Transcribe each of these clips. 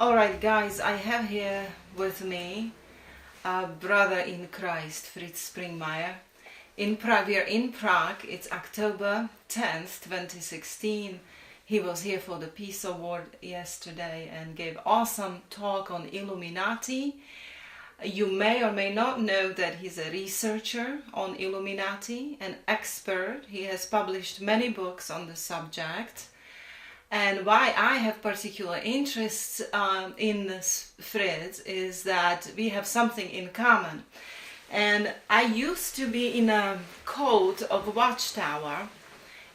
All right, guys, I have here with me a brother in Christ, Fritz Springmeier. In Prague, we are in Prague. It's October 10th, 2016. He was here for the Peace Award yesterday and gave awesome talk on Illuminati. You may or may not know that he's a researcher on Illuminati, an expert. He has published many books on the subject. And why I have particular interest in this Fritz is that we have something in common. And I used to be in a cult of Watchtower,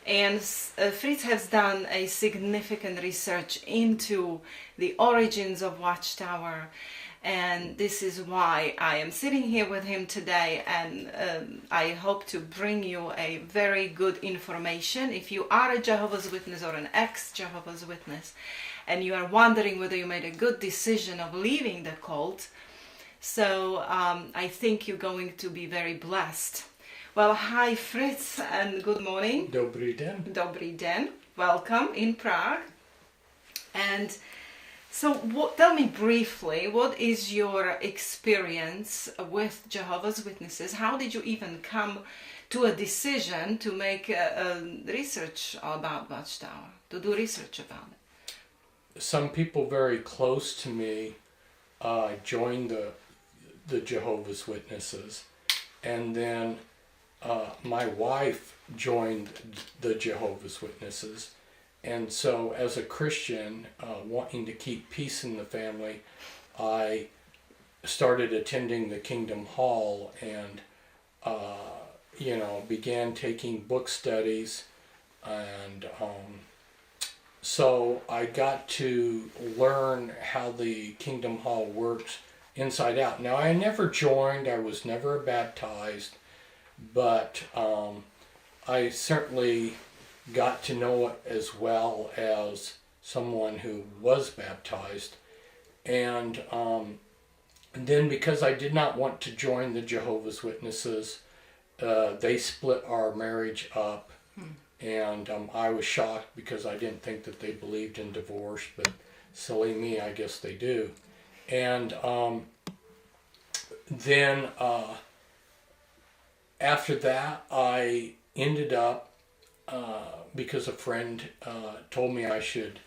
and Fritz has done a significant research into the origins of Watchtower. And this is why I am sitting here with him today, and I hope to bring you a very good information. If you are a Jehovah's Witness or an ex-Jehovah's Witness and you are wondering whether you made a good decision of leaving the cult, so I think you're going to be very blessed. Well, hi Fritz, and good morning. Dobrý den. Dobrý den. Welcome in Prague. And so tell me briefly, what is your experience with Jehovah's Witnesses? How did you even come to a decision to make a research about Watchtower, to do research about it? Some people very close to me joined the Jehovah's Witnesses, and then my wife joined the Jehovah's Witnesses. And so as a Christian, wanting to keep peace in the family, I started attending the Kingdom Hall and, began taking book studies. And so I got to learn how the Kingdom Hall works inside out. Now, I never joined, I was never baptized, but I certainly got to know it as well as someone who was baptized. And then because I did not want to join the Jehovah's Witnesses, they split our marriage up. And I was shocked because I didn't think that they believed in divorce, but silly me, I guess they do. And then after that, I ended up because a friend told me I should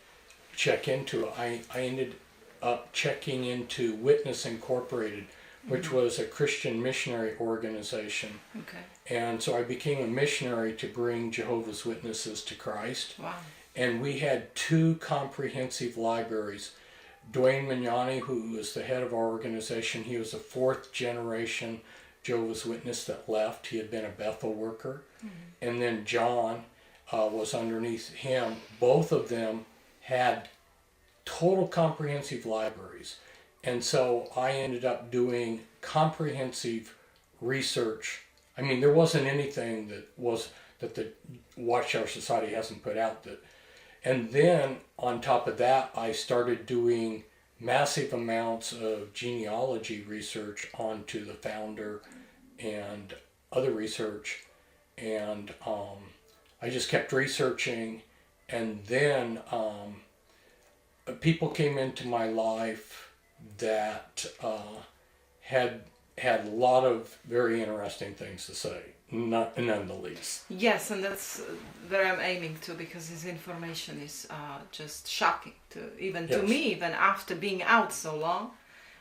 check into it. I ended up checking into Witness Incorporated, which was a Christian missionary organization. Okay. And so I became a missionary to bring Jehovah's Witnesses to Christ. Wow. And we had 2 comprehensive libraries. Dwayne Mignani, who was the head of our organization, he was a 4th generation Jehovah's Witness that left. He had been a Bethel worker. And then John was underneath him. Both of them had total comprehensive libraries. And so I ended up doing comprehensive research. I mean, there wasn't anything that the Watchtower Society hasn't put out that. And then on top of that, I started doing massive amounts of genealogy research onto the founder and other research. And I just kept researching, and then people came into my life that had a lot of very interesting things to say, none the least. Yes, and that's where I'm aiming to, because this information is just shocking to me, even after being out so long.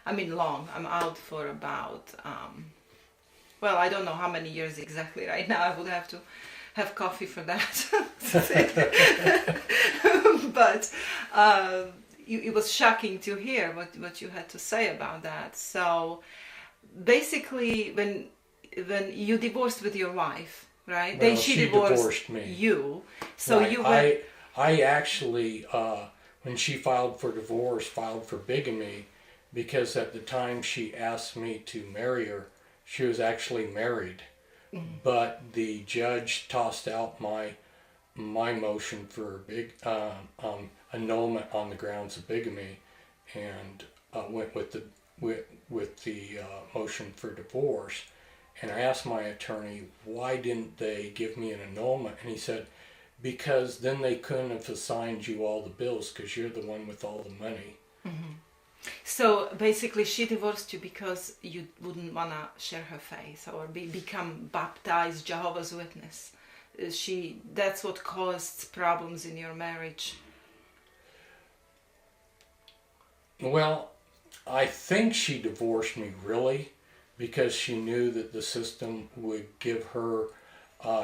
I mean, I'm out for about, I don't know how many years exactly right now. I would have to have coffee for that. But it was shocking to hear what you had to say about that. So basically, when you divorced with your wife, right? Well, then she divorced me. You. So right. you were. I actually, when she filed for divorce, filed for bigamy, because at the time she asked me to marry her, she was actually married. But the judge tossed out my motion for annulment on the grounds of bigamy, and went with the motion for divorce. And I asked my attorney, why didn't they give me an annulment? And he said, because then they couldn't have assigned you all the bills because you're the one with all the money. So basically she divorced you because you wouldn't want to share her faith or become baptized Jehovah's Witness. That's what caused problems in your marriage. Well, I think she divorced me really because she knew that the system would give her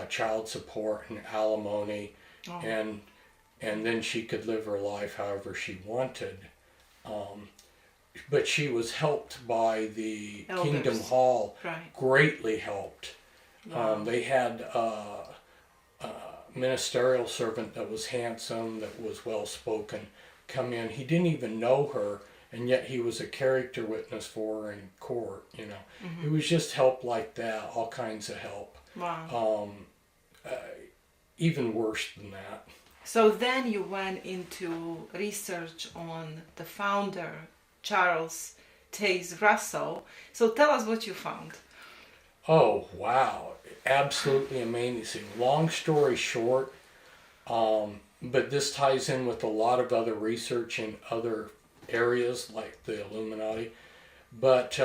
child support and alimony, Oh. and then she could live her life however she wanted. But she was helped by the Elders. Kingdom Hall, Right. greatly helped. Wow. They had a ministerial servant that was handsome, that was well spoken, come in. He didn't even know her, and yet he was a character witness for her in court. Mm-hmm. It was just help like that, all kinds of help. Wow. Even worse than that. So then you went into research on the founder, Charles Taze Russell. So tell us what you found. Oh, wow. Absolutely amazing. Long story short, but this ties in with a lot of other research in other areas like the Illuminati. But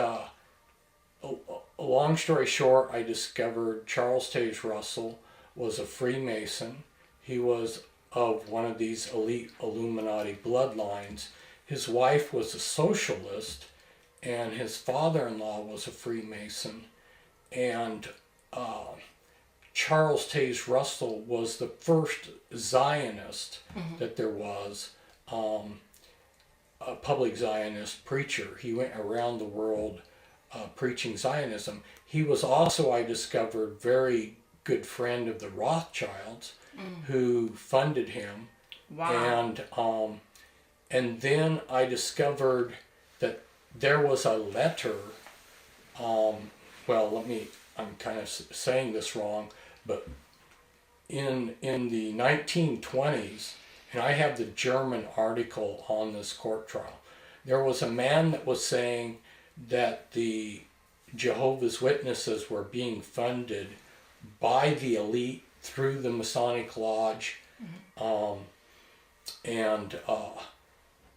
long story short, I discovered Charles Taze Russell was a Freemason. He was of one of these elite Illuminati bloodlines. His wife was a socialist, and his father-in-law was a Freemason. And Charles Taze Russell was the first Zionist that there was, a public Zionist preacher. He went around the world preaching Zionism. He was also, I discovered, very good friend of the Rothschilds, who funded him. Wow. And then I discovered that there was a letter. I'm kind of saying this wrong, but in the 1920s, and I have the German article on this court trial, there was a man that was saying that the Jehovah's Witnesses were being funded by the elite through the Masonic Lodge,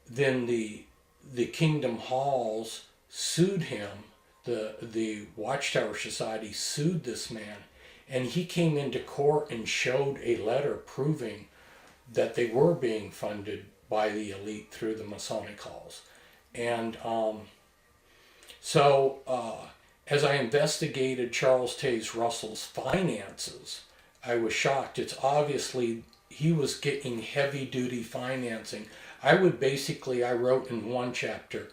then the Kingdom Halls sued him. The Watchtower Society sued this man, and he came into court and showed a letter proving that they were being funded by the elite through the Masonic halls. And as I investigated Charles Taze Russell's finances, I was shocked. It's obviously he was getting heavy-duty financing. I wrote in one chapter,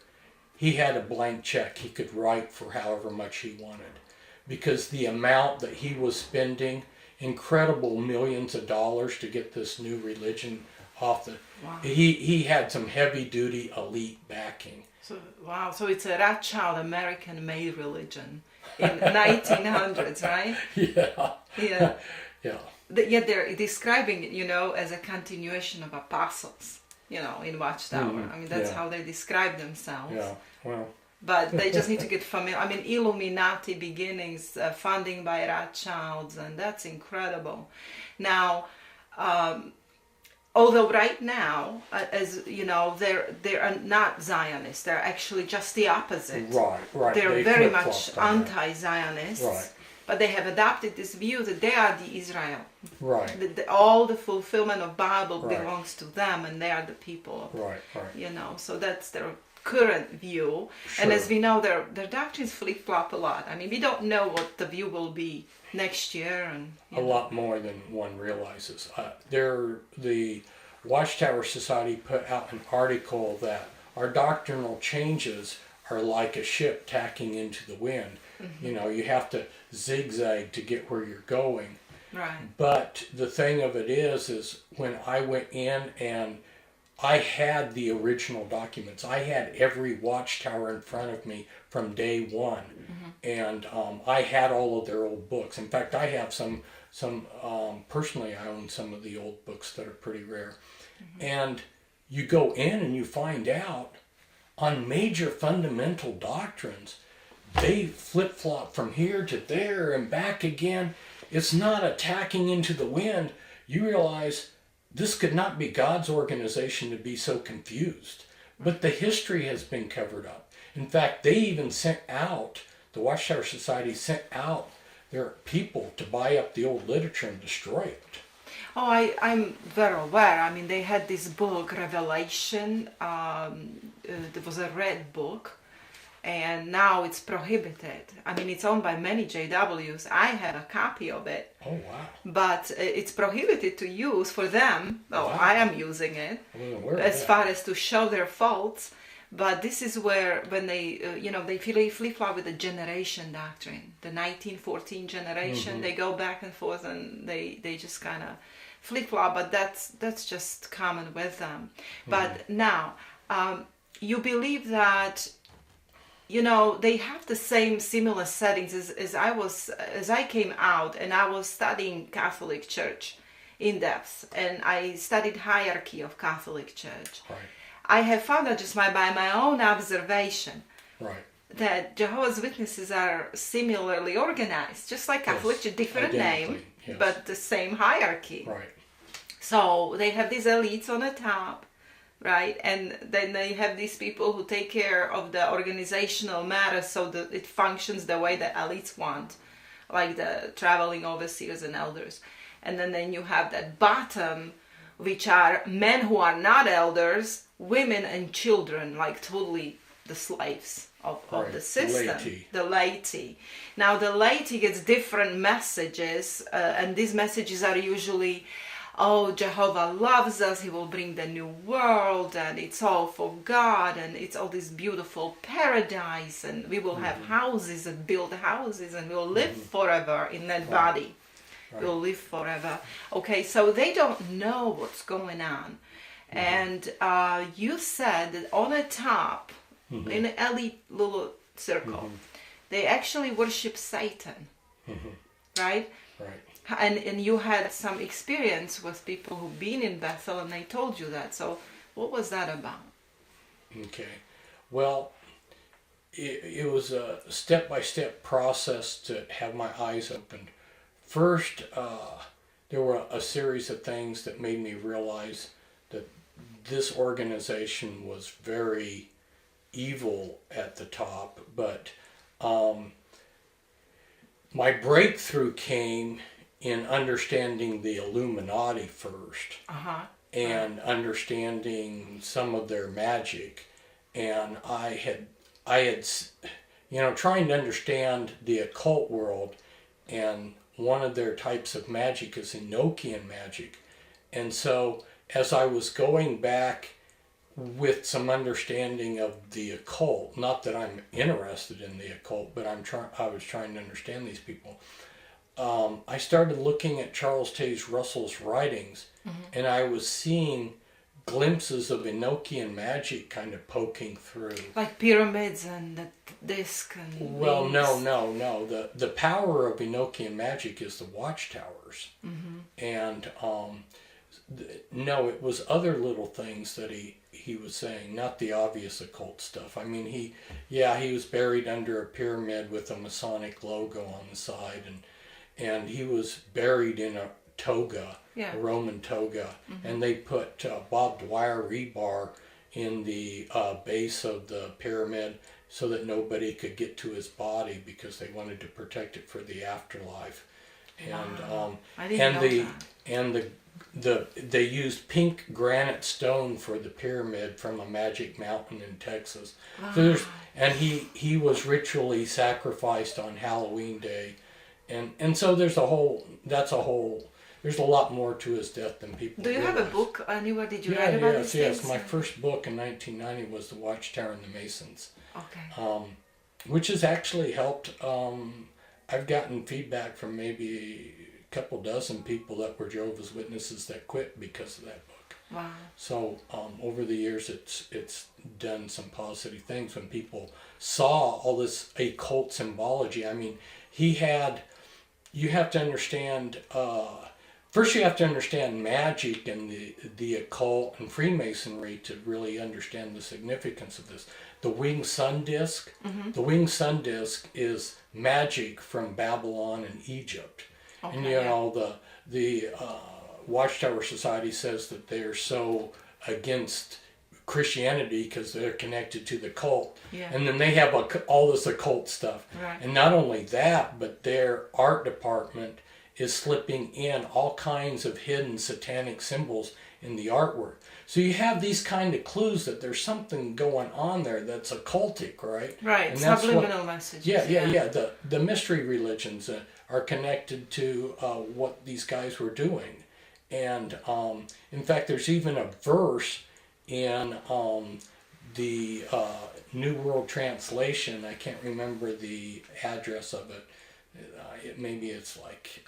he had a blank check he could write for however much he wanted, because the amount that he was spending, incredible millions of dollars to get this new religion off the... Wow. He had some heavy-duty elite backing. So, wow, so it's a Rothschild American-made religion in 1900s, right? Yeah. Yeah. Yeah. Yet they're describing it, as a continuation of apostles, in Watchtower. I mean, that's how they describe themselves. Yeah, well... But they just need to get familiar. I mean, Illuminati beginnings, funding by Rothschilds, and that's incredible. Now, although right now, as you know, they are not Zionists. They're actually just the opposite. Right. They're They very flip-flopped much on that. anti-Zionists. Right. But they have adopted this view that they are the Israel. Right. All the fulfillment of Bible Right. belongs to them, and they are the people. Right. So that's their current view. Sure. And as we know, their doctrines flip-flop a lot. I mean, we don't know what the view will be next year. And A lot more than one realizes. The Watchtower Society put out an article that our doctrinal changes are like a ship tacking into the wind. You have to zigzag to get where you're going. Right. But the thing of it is when I went in and I had the original documents. I had every Watchtower in front of me from day one. And I had all of their old books. In fact, I have some personally, I own some of the old books that are pretty rare. And you go in and you find out on major fundamental doctrines, they flip-flop from here to there and back again. It's not attacking into the wind. You realize this could not be God's organization to be so confused. But the history has been covered up. In fact, they even the Watchtower Society sent out their people to buy up the old literature and destroy it. Oh, I'm very aware. I mean, they had this book, Revelation. There was a red book, and now it's prohibited. I mean, it's owned by many JWs. I have a copy of it. Oh, wow. But it's prohibited to use for them. Oh, Wow. I am using it as far as to show their faults. But this is where, when they, they flip-flop with the generation doctrine, the 1914 generation. They go back and forth, and they just kind of flip-flop. But that's just common with them. But now, you believe that, they have the same similar settings as I came out, and I was studying Catholic Church in depth, and I studied hierarchy of Catholic Church. Right. I have found out just by my own observation, Right. that Jehovah's Witnesses are similarly organized, just like Catholic Church, different name, yes. but the same hierarchy. Right. So they have these elites on the top, right? And then they have these people who take care of the organizational matters so that it functions the way the elites want, like the traveling overseers and elders. And then you have that bottom, which are men who are not elders, women and children, like totally the slaves of the system. The laity. Now the laity gets different messages, and these messages are usually, oh, Jehovah loves us, he will bring the new world, and it's all for God, and it's all this beautiful paradise, and we will have houses and build houses, and we'll live forever in that body. Right. We'll live forever. Okay, so they don't know what's going on. And you said that on the top, in an elite little circle, they actually worship Satan, right? Right. And you had some experience with people who've been in Bethel, and they told you that. So what was that about? Okay. Well, it was a step-by-step process to have my eyes opened. First, there were a series of things that made me realize that this organization was very evil at the top, but my breakthrough came in understanding the Illuminati first, and understanding some of their magic, and I had trying to understand the occult world, and one of their types of magic is Enochian magic. And so as I was going back with some understanding of the occult, not that I'm interested in the occult, but I was trying to understand these people, I started looking at Charles Taze Russell's writings, and I was seeing glimpses of Enochian magic kind of poking through. Like pyramids and the disc and Well, wings. no. The power of Enochian magic is the watchtowers. And no, it was other little things that he was saying, not the obvious occult stuff. I mean, he was buried under a pyramid with a Masonic logo on the side, and he was buried in a toga, a Roman toga, and they put barbed wire rebar in the base of the pyramid so that nobody could get to his body because they wanted to protect it for the afterlife. And they used pink granite stone for the pyramid from a magic mountain in Texas. So he was ritually sacrificed on Halloween Day, and so there's a lot more to his death than people Do you realize. have a book anywhere? Did you write about these things? Yes. My first book in 1990 was The Watchtower and the Masons. Okay. Which has actually helped. I've gotten feedback from maybe a couple dozen people that were Jehovah's Witnesses that quit because of that book. Wow. So over the years, it's done some positive things when people saw all this occult symbology. I mean, you have to understand. First, you have to understand magic and the occult and Freemasonry to really understand the significance of this. The winged sun disk. The winged sun disk is magic from Babylon and Egypt. Okay, and the Watchtower Society says that they are so against Christianity because they're connected to the cult. Yeah. And then they have all this occult stuff. Right. And not only that, but their art department is slipping in all kinds of hidden satanic symbols in the artwork. So you have these kind of clues that there's something going on there that's occultic, right? Right, And that's subliminal messages. Yeah. The mystery religions are connected to what these guys were doing. And in fact, there's even a verse in the New World Translation. I can't remember the address of it. Maybe it's like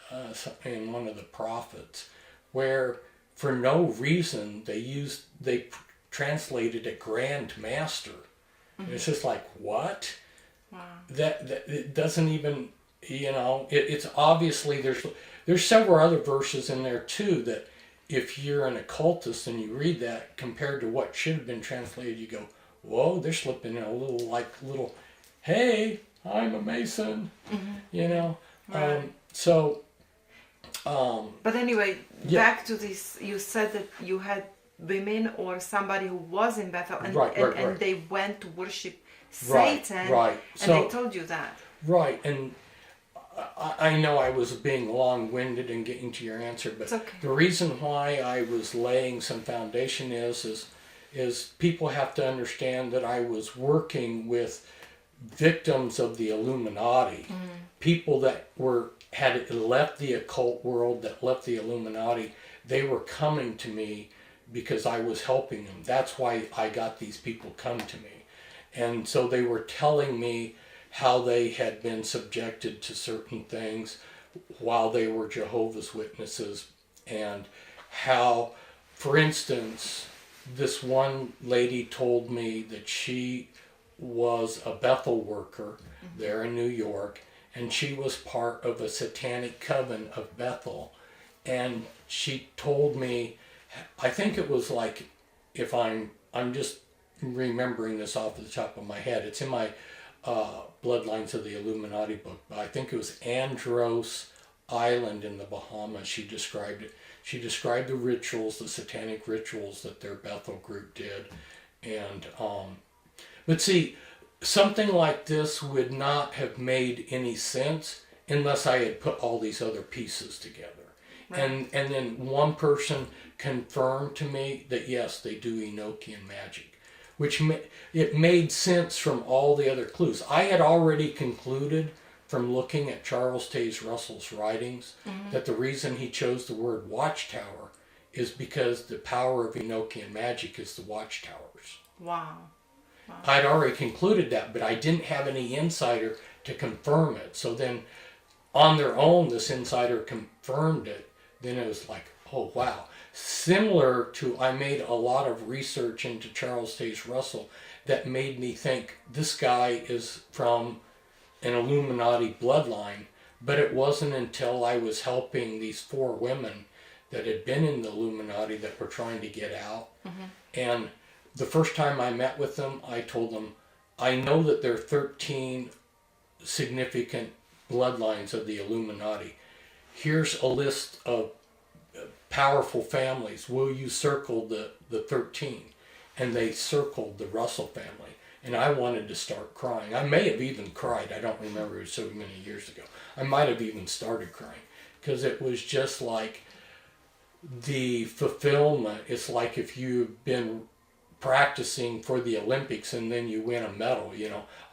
in one of the prophets, where for no reason they translated a Grand Master. Mm-hmm. It's just like, what? Wow. That it doesn't even, it's obviously there's several other verses in there too that if you're an occultist and you read that compared to what should have been translated, you go, whoa, they're slipping in a little, hey, I'm a Mason, Right. But anyway, back to this, you said that you had women or somebody who was in Bethel and they went to worship Satan, right. And they told you that. Right, and I know I was being long-winded in getting to your answer, but okay. The reason why I was laying some foundation is people have to understand that I was working with victims of the Illuminati, people that had left the occult world, that left the Illuminati. They were coming to me because I was helping them. That's why I got these people come to me. And so they were telling me how they had been subjected to certain things while they were Jehovah's Witnesses, and how, for instance, this one lady told me that she was a Bethel worker there in New York, and she was part of a satanic coven of Bethel. And she told me, I think it was like, if I'm just remembering this off the top of my head, it's in my Bloodlines of the Illuminati book, but I think it was Andros Island in the Bahamas. She described it. She described the rituals, the satanic rituals that their Bethel group did. And but see, something like this would not have made any sense unless I had put all these other pieces together. Right. And then one person confirmed to me that yes, they do Enochian magic, which it made sense from all the other clues. I had already concluded from looking at Charles Taze Russell's writings that the reason he chose the word watchtower is because the power of Enochian magic is the watchtowers. Wow. I'd already concluded that, but I didn't have any insider to confirm it. So then on their own, this insider confirmed it. Then it was like, oh, wow. Similar to, I made a lot of research into Charles Taze Russell that made me think this guy is from an Illuminati bloodline, but it wasn't until I was helping these 4 women that had been in the Illuminati that were trying to get out. And the first time I met with them, I told them, I know that there are 13 significant bloodlines of the Illuminati. Here's a list of powerful families. Will you circle the 13? And they circled the Russell family. And I wanted to start crying. I may have even cried. I don't remember. It was so many years ago. I might have even started crying. Because it was just like the fulfillment. It's like if you've been practicing for the Olympics and then you win a medal.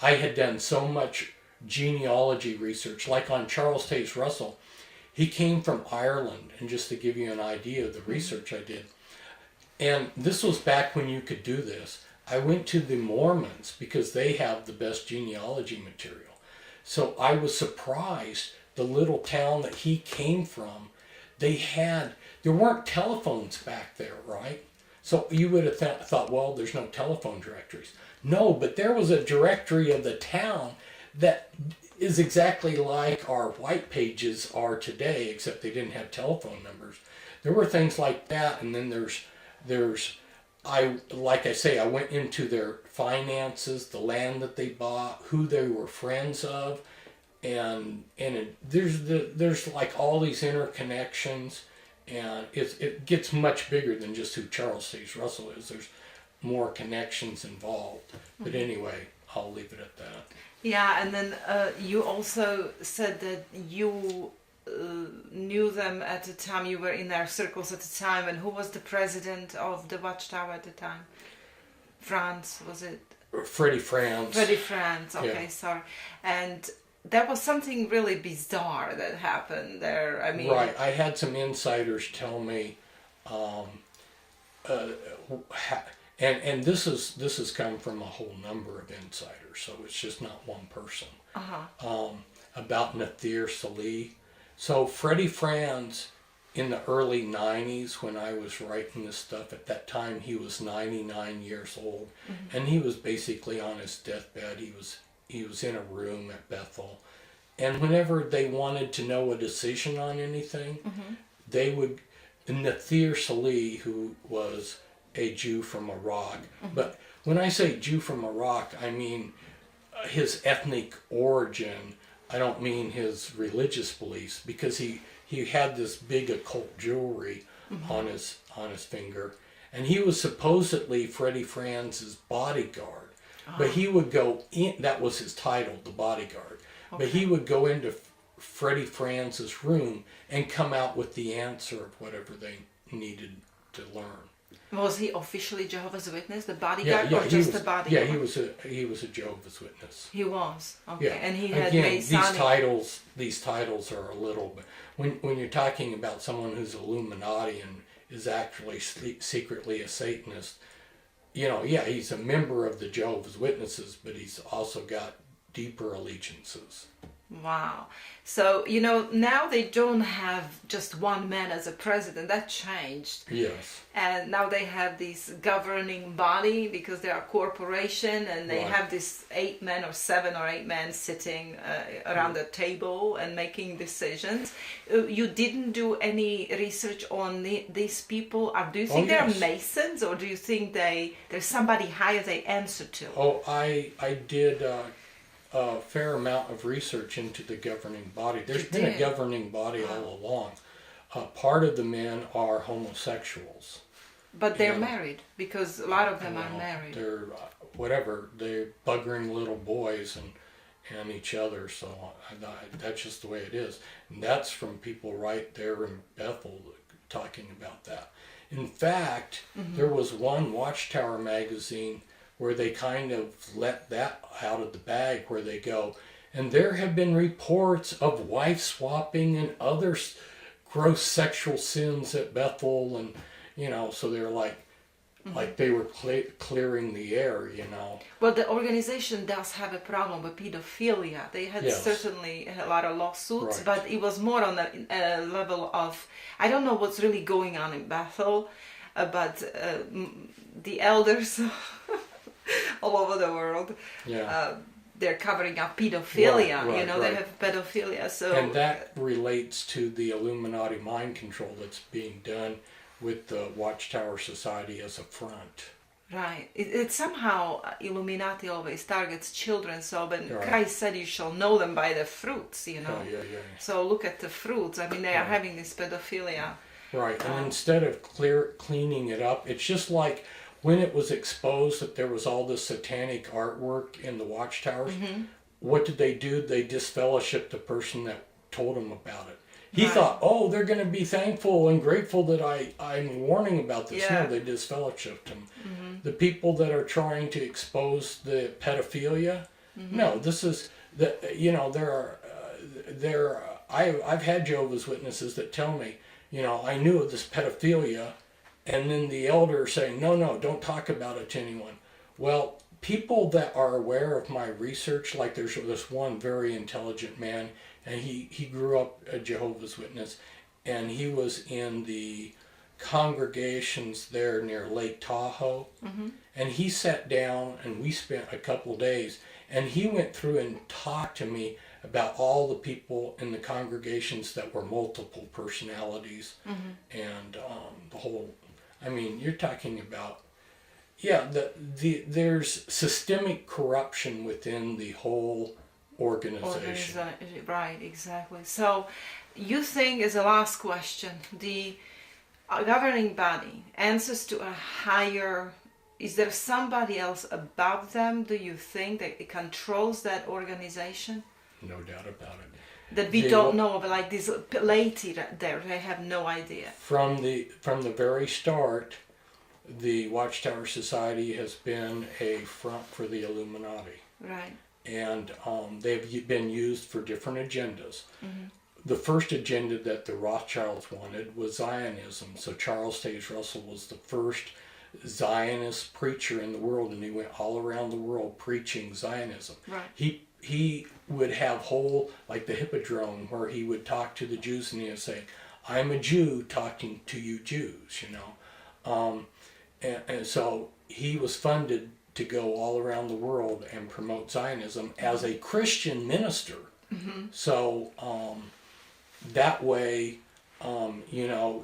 I had done so much genealogy research. Like on Charles Taze Russell, he came from Ireland. And just to give you an idea of the research I did. And this was back when you could do this. I went to the Mormons because they have the best genealogy material. So I was surprised the little town that he came from, there weren't telephones back there, right? So you would have thought, well, there's no telephone directories. No, but there was a directory of the town that is exactly like our white pages are today, except they didn't have telephone numbers. There were things like that, and then like I say, I went into their finances, the land that they bought, who they were friends of, and there's like all these interconnections, and it gets much bigger than just who Charles Taze Russell is. There's more connections involved. But anyway, I'll leave it at that. Yeah, and then you also said that you knew them at the time, you were in their circles at the time, and who was the president of the Watchtower at the time? France, was it? Freddie Franz. Freddie Franz, okay, Yeah. sorry. And there was something really bizarre that happened there. I mean, Right, I had some insiders tell me, and this has come from a whole number of insiders, so it's just not one person. About Nathir Salih. So Freddie Franz, in the early 90s, when I was writing this stuff, at that time he was 99 years old, and he was basically on his deathbed. He was in a room at Bethel, and whenever they wanted to know a decision on anything, they would. Nathir Salih, who was a Jew from Iraq, but when I say Jew from Iraq, I mean his ethnic origin. I don't mean his religious beliefs, because he had this big occult jewelry on his finger, and he was supposedly Freddie Franz's bodyguard. But he would go in. That was his title, the bodyguard. But he would go into Freddie Franz's room and come out with the answer of whatever they needed to learn. Was he officially Jehovah's Witness, the bodyguard, or just the bodyguard? Yeah, he was a Jehovah's Witness. He was, okay. Yeah. And he had Again, Masonic. these titles are a little bit. When you're talking about someone who's Illuminati and is actually secretly a Satanist, he's a member of the Jehovah's Witnesses, but he's also got deeper allegiances. Wow. So, now they don't have just one man as a president. That changed. Yes. And now they have this governing body, because they are a corporation, and they have this 7 or 8 men sitting around the table and making decisions. You didn't do any research on these people? Do you think they're Masons, or do you think there's somebody higher they answer to? Oh, I did a fair amount of research into the governing body. There's been a governing body all along. Part of the men are homosexuals. But they're married, because a lot of them are married. They're they're buggering little boys and each other, so that's just the way it is. And that's from people right there in Bethel talking about that. In fact, there was one Watchtower magazine where they kind of let that out of the bag, where they go, and there have been reports of wife swapping and other gross sexual sins at Bethel, and so they're like they were clearing the air, Well, the organization does have a problem with pedophilia. They had certainly a lot of lawsuits, but it was more on a level of, I don't know what's really going on in Bethel, but the elders all over the world, they're covering up pedophilia. They have pedophilia. So, and that relates to the Illuminati mind control that's being done with the Watchtower Society as a front. Right. It somehow, Illuminati always targets children, so when Christ said you shall know them by the fruits, So look at the fruits. I mean, they are having this pedophilia. Right, and instead of cleaning it up, it's just like when it was exposed that there was all this satanic artwork in the watchtowers, what did they do? They disfellowshipped the person that told them about it. He thought, they're going to be thankful and grateful that I'm warning about this. No, they disfellowshipped him. The people that are trying to expose the pedophilia, no, this is, I've had Jehovah's Witnesses that tell me, I knew of this pedophilia, and then the elder saying, no, don't talk about it to anyone. Well, people that are aware of my research, like there's this one very intelligent man, and he grew up a Jehovah's Witness, and he was in the congregations there near Lake Tahoe, and he sat down and we spent a couple days, and he went through and talked to me about all the people in the congregations that were multiple personalities, and the whole, I mean, you're talking about, there's systemic corruption within the whole organization. Right, exactly. So you think, as a last question, the governing body answers to a higher, is there somebody else above them, do you think, that it controls that organization? No doubt about it. That we don't know about, like this lady there, they have no idea. From the very start, the Watchtower Society has been a front for the Illuminati. Right. And they've been used for different agendas. Mm-hmm. The first agenda that the Rothschilds wanted was Zionism. So Charles Taze Russell was the first Zionist preacher in the world, and he went all around the world preaching Zionism. Right. He would have whole, like the Hippodrome, where he would talk to the Jews and he would say, "I'm a Jew talking to you Jews," you know. And so he was funded to go all around the world and promote Zionism as a Christian minister. Mm-hmm. So that way, you know,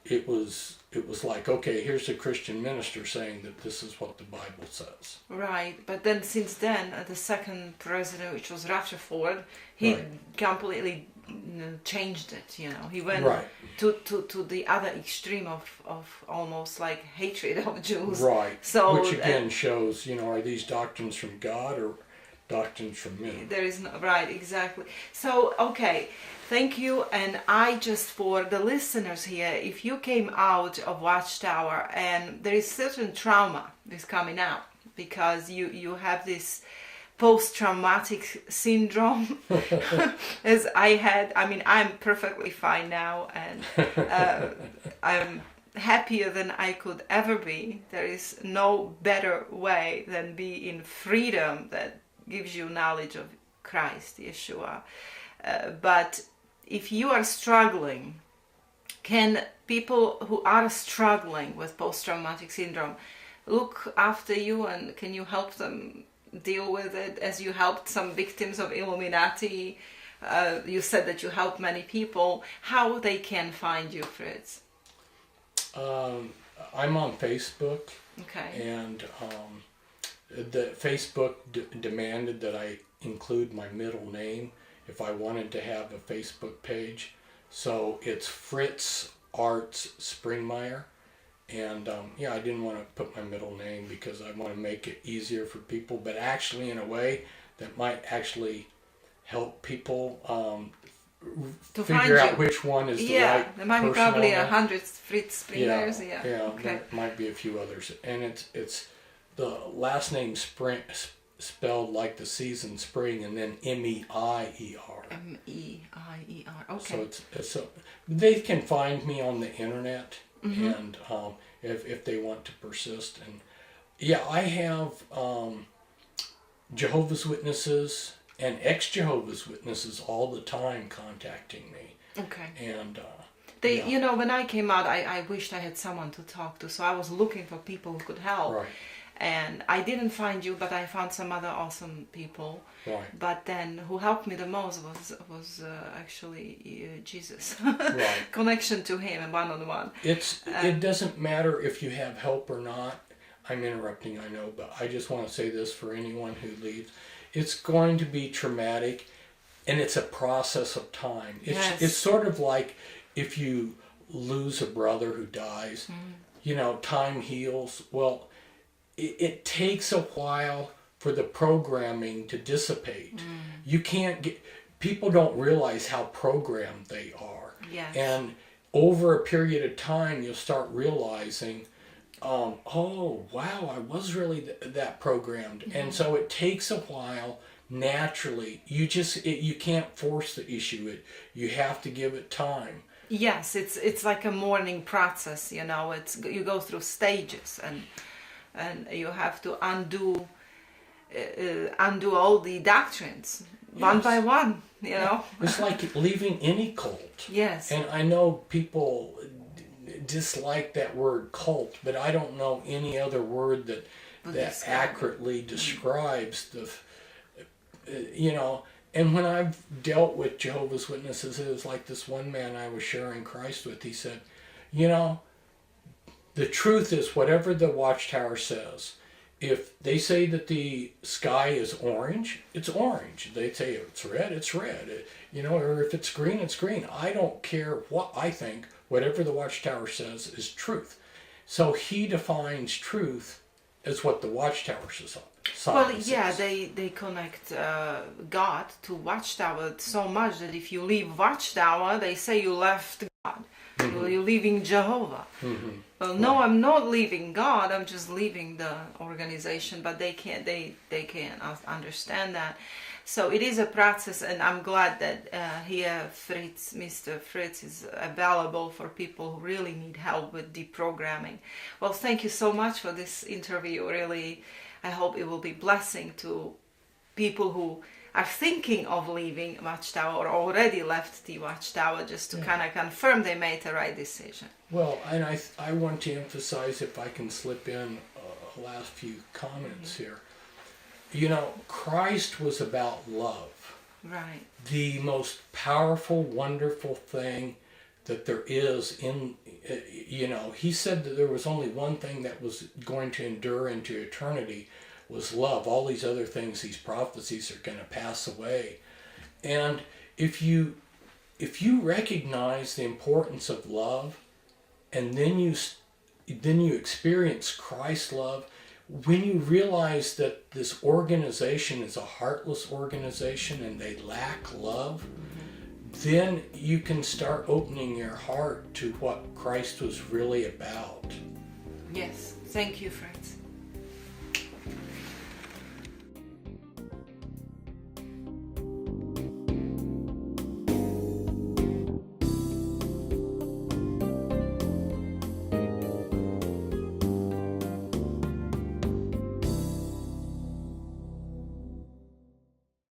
it was like, okay, here's a Christian minister saying that this is what the Bible says. Right, but then since then, the second president, which was Rutherford, he completely changed it. You know, he went to the other extreme of almost like hatred of Jews. Right. So which again shows, you know, are these doctrines from God or doctrines from men? There is no, right, exactly. So okay. Thank you, and I just, for the listeners here, if you came out of Watchtower and there is certain trauma is coming out because you have this post-traumatic syndrome, as I had. I mean, I'm perfectly fine now, and I'm happier than I could ever be. There is no better way than be in freedom that gives you knowledge of Christ, Yeshua. But if you are struggling, can people who are struggling with post-traumatic syndrome look after you, and can you help them deal with it as you helped some victims of Illuminati? You said that you helped many people. How they can find you, Fritz? I'm on Facebook. Okay. And the Facebook demanded that I include my middle name if I wanted to have a Facebook page. So it's Fritz Arts Springmeier. And yeah, I didn't want to put my middle name because I want to make it easier for people, but actually in a way that might actually help people figure out which one is the right. There might be probably 100 Fritz Springmeiers. Yeah, Okay. There might be a few others. And it's the last name Spring, spelled like the season spring, and then M-E-I-E-R. M-E-I-E-R. Okay. So so they can find me on the internet, and if they want to persist. And yeah, I have Jehovah's Witnesses and ex-Jehovah's Witnesses all the time contacting me. Okay. And they, you know, when I came out, I wished I had someone to talk to, so I was looking for people who could help. Right. And I didn't find you, but I found some other awesome people. Right. But then, who helped me the most was actually Jesus. Right. Connection to Him and one-on-one. It doesn't matter if you have help or not. I'm interrupting, I know, but I just want to say this for anyone who leaves. It's going to be traumatic, and it's a process of time. It's sort of like if you lose a brother who dies. You know, time heals. Well, it takes a while for the programming to dissipate. You can't get, people don't realize how programmed they are. Yes. And over a period of time, you'll start realizing, oh, wow, I was really that programmed. And so it takes a while naturally. You can't force the issue. You have to give it time. Yes, it's like a mourning process, you know. You go through stages, and you have to undo all the doctrines one by one, you know. It's like leaving any cult. Yes. And I know people dislike that word cult, but I don't know any other word that accurately describes the, you know. And when I've dealt with Jehovah's Witnesses, it was like this one man I was sharing Christ with. He said, you know, the truth is whatever the Watchtower says. If they say that the sky is orange, it's orange. They say it's red, it's red. You know, or if it's green, it's green. I don't care what I think. Whatever the Watchtower says is truth. So he defines truth is what the Watchtower saw. Well, yeah, they connect God to Watchtower so much that if you leave Watchtower, they say you left God. Well, you're leaving Jehovah. Well, no, I'm not leaving God. I'm just leaving the organization. But they can't understand that. So it is a process, and I'm glad that here Mr. Fritz is available for people who really need help with deprogramming. Well, thank you so much for this interview. Really, I hope it will be blessing to people who are thinking of leaving Watchtower or already left the Watchtower, just to kind of confirm they made the right decision. Well, and I want to emphasize, if I can slip in a last few comments here. You know, Christ was about love. Right. The most powerful, wonderful thing that there is in, he said that there was only one thing that was going to endure into eternity, was love. All these other things, these prophecies, are going to pass away. And if you recognize the importance of love, and then you experience Christ's love, when you realize that this organization is a heartless organization and they lack love, then you can start opening your heart to what Christ was really about. Yes. Thank you, Fritz.